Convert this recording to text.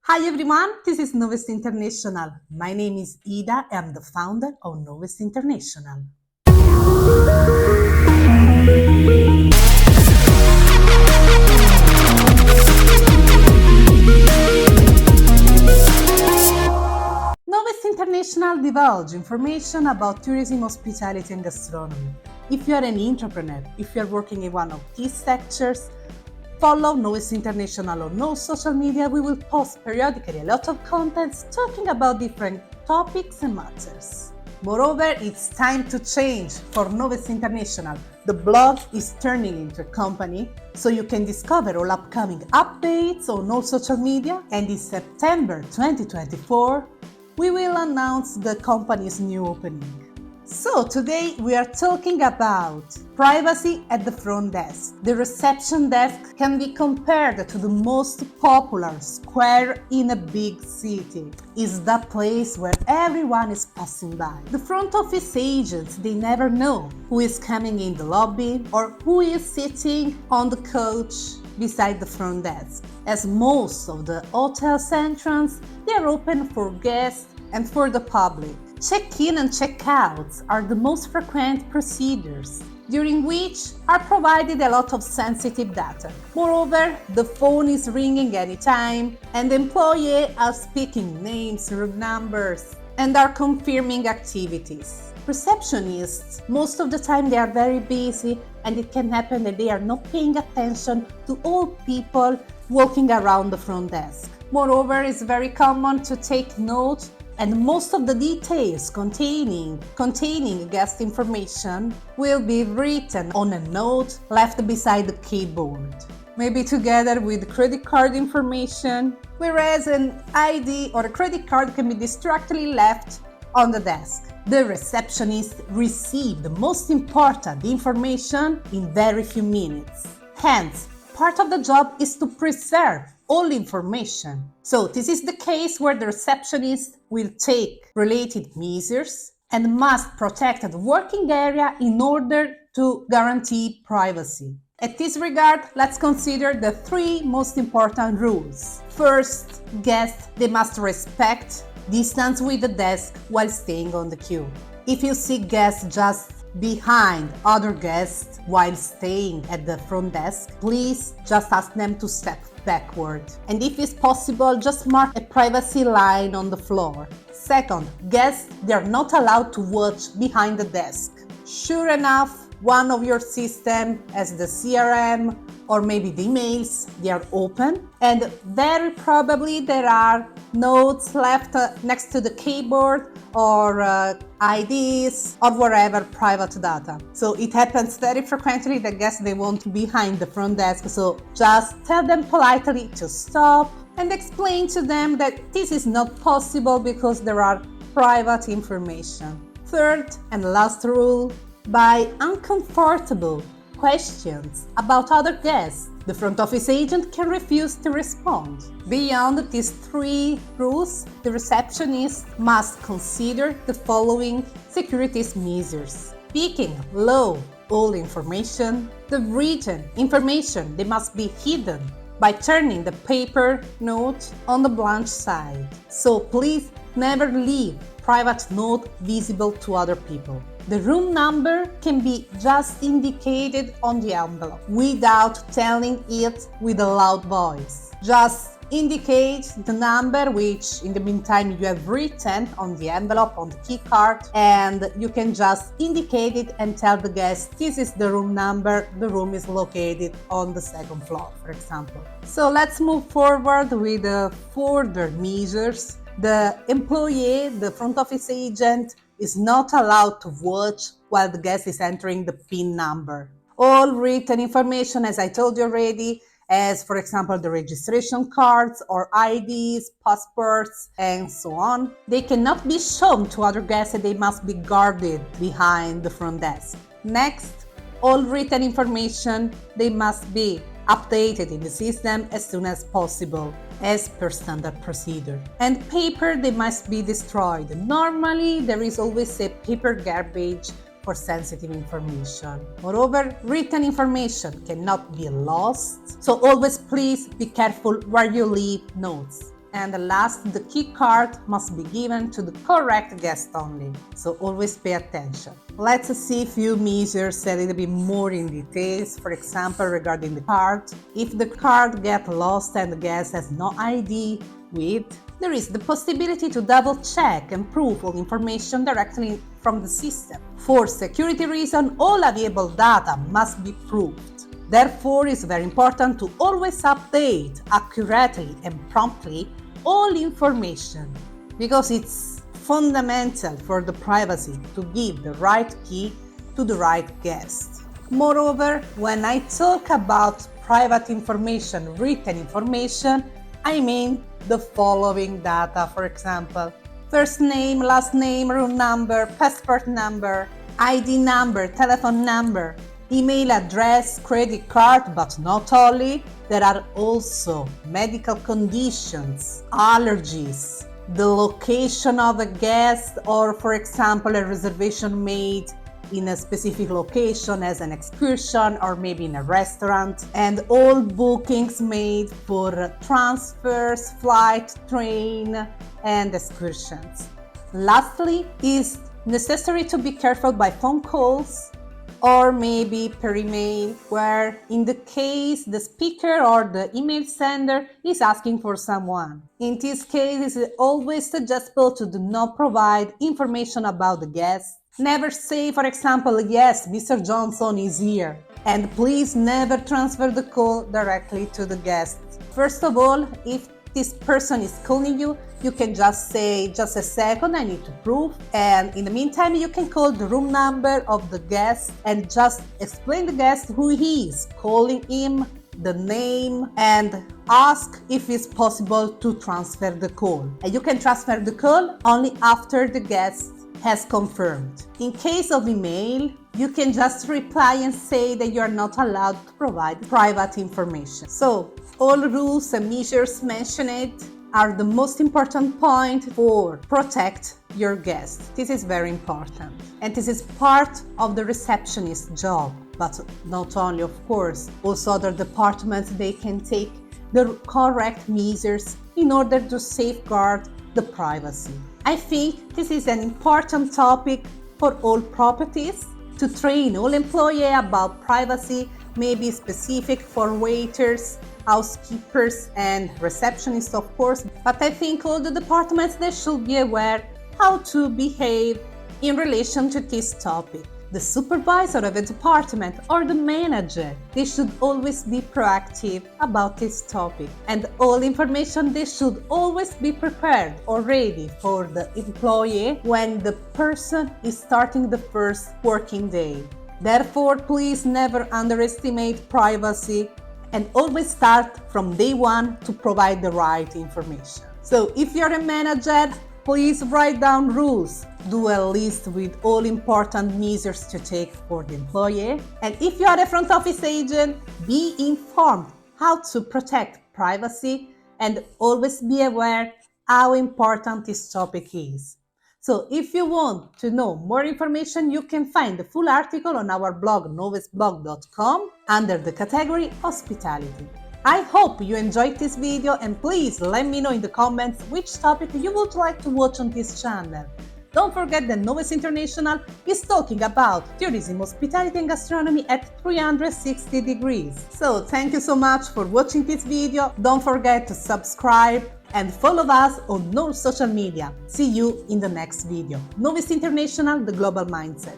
Hi everyone, this is Knowess International. My name is Ida. I'm the founder of Knowess International. Knowess International divulges information about tourism, hospitality, and gastronomy. If you are an entrepreneur, if you are working in one of these sectors, follow Knowess International on all social media. We will post periodically a lot of contents talking about different topics and matters. Moreover, it's time to change for Knowess International. The blog is turning into a company, so you can discover all upcoming updates on all social media. And in September 2024, we will announce the company's new opening. So today we are talking about privacy at the front desk. The reception desk can be compared to the most popular square in a big city. It's the place where everyone is passing by. The front office agents, they never know who is coming in the lobby or who is sitting on the couch beside the front desk. As most of the hotel's entrance, they are open for guests and for the public. Check-in and check-outs are the most frequent procedures, during which are provided a lot of sensitive data. Moreover, the phone is ringing anytime, and the employees are speaking names, room numbers, and are confirming activities. Receptionists, most of the time they are very busy, and it can happen that they are not paying attention to all people walking around the front desk. Moreover, it's very common to take note, and most of the details containing guest information will be written on a note left beside the keyboard, maybe together with credit card information, whereas an ID or a credit card can be distractedly left on the desk. The receptionist receives the most important information in very few minutes. Hence, part of the job is to preserve all information. So this is the case where the receptionist will take related measures and must protect the working area in order to guarantee privacy. At this regard, let's consider the three most important rules. First, guests, they must respect distance with the desk while staying on the queue. If you see guests just behind other guests while staying at the front desk, please just ask them to step backward. And if it's possible, just mark a privacy line on the floor. Second, guests, they are not allowed to watch behind the desk. Sure enough, one of your system as the CRM or maybe the emails, they are open, and very probably there are notes left next to the keyboard or IDs or whatever private data. So it happens very frequently that guests, they want behind the front desk, so just tell them politely to stop and explain to them that this is not possible because there are private information. Third and last rule, by uncomfortable questions about other guests, the front office agent can refuse to respond. Beyond these three rules, the receptionist must consider the following security measures. Speaking low, all information. The written information, they must be hidden by turning the paper note on the blank side. So please never leave private note visible to other people. The room number can be just indicated on the envelope without telling it with a loud voice. Just indicate the number which in the meantime you have written on the envelope, on the key card, and you can just indicate it and tell the guest this is the room number, the room is located on the second floor, for example. So let's move forward with the further measures. The employee, the front office agent, is not allowed to watch while the guest is entering the PIN number. All written information, as I told you already, as for example the registration cards or IDs, passports, and so on, they cannot be shown to other guests and they must be guarded behind the front desk. Next, all written information, they must be updated in the system as soon as possible, as per standard procedure. And paper, they must be destroyed. Normally, there is always a paper garbage for sensitive information. Moreover, written information cannot be lost, so always please be careful where you leave notes. And last, the key card must be given to the correct guest only, so always pay attention. Let's see a few measures a little bit more in details, for example regarding the card. If the card gets lost and the guest has no ID with, there is the possibility to double check and prove all information directly from the system. For security reasons, all available data must be proved. Therefore, it's very important to always update accurately and promptly all information, because it's fundamental for the privacy to give the right key to the right guest. Moreover, when I talk about private information, written information, I mean the following data, for example: first name, last name, room number, passport number, ID number, telephone number, email address, credit card, but not only. There are also medical conditions, allergies, the location of a guest, or for example a reservation made in a specific location as an excursion or maybe in a restaurant, and all bookings made for transfers, flight, train and excursions. Lastly, it's necessary to be careful by phone calls or maybe per email, where in the case the speaker or the email sender is asking for someone. In this case, it's always suggestible to do not provide information about the guest. Never say, for example, yes, Mr. Johnson is here. And please never transfer the call directly to the guest. First of all, if this person is calling you, you can just say, just a second, I need to prove. And in the meantime, you can call the room number of the guest and just explain the guest who he is, calling him, the name, and ask if it's possible to transfer the call. And you can transfer the call only after the guest has confirmed. In case of email, you can just reply and say that you are not allowed to provide private information. So, all rules and measures mentioned are the most important point for protect your guest. This is very important. And this is part of the receptionist's job. But not only, of course, also other departments, they can take the correct measures in order to safeguard the privacy. I think this is an important topic for all properties, to train all employees about privacy, maybe specific for waiters, housekeepers and receptionists, of course, but I think all the departments, they should be aware how to behave in relation to this topic. The supervisor of a department or the manager, they should always be proactive about this topic, and all information, they should always be prepared or ready for the employee when the person is starting the first working day. Therefore, please never underestimate privacy and always start from day one to provide the right information. So if you're a manager, please write down rules. Do a list with all important measures to take for the employee. And if you are a front office agent, be informed how to protect privacy and always be aware how important this topic is. So if you want to know more information, you can find the full article on our blog knowessblog.com under the category Hospitality. I hope you enjoyed this video, and please let me know in the comments which topic you would like to watch on this channel. Don't forget that Knowess International is talking about tourism, hospitality and gastronomy at 360 degrees. So thank you so much for watching this video. Don't forget to subscribe and follow us on all social media. See you in the next video. Knowess International, the global mindset.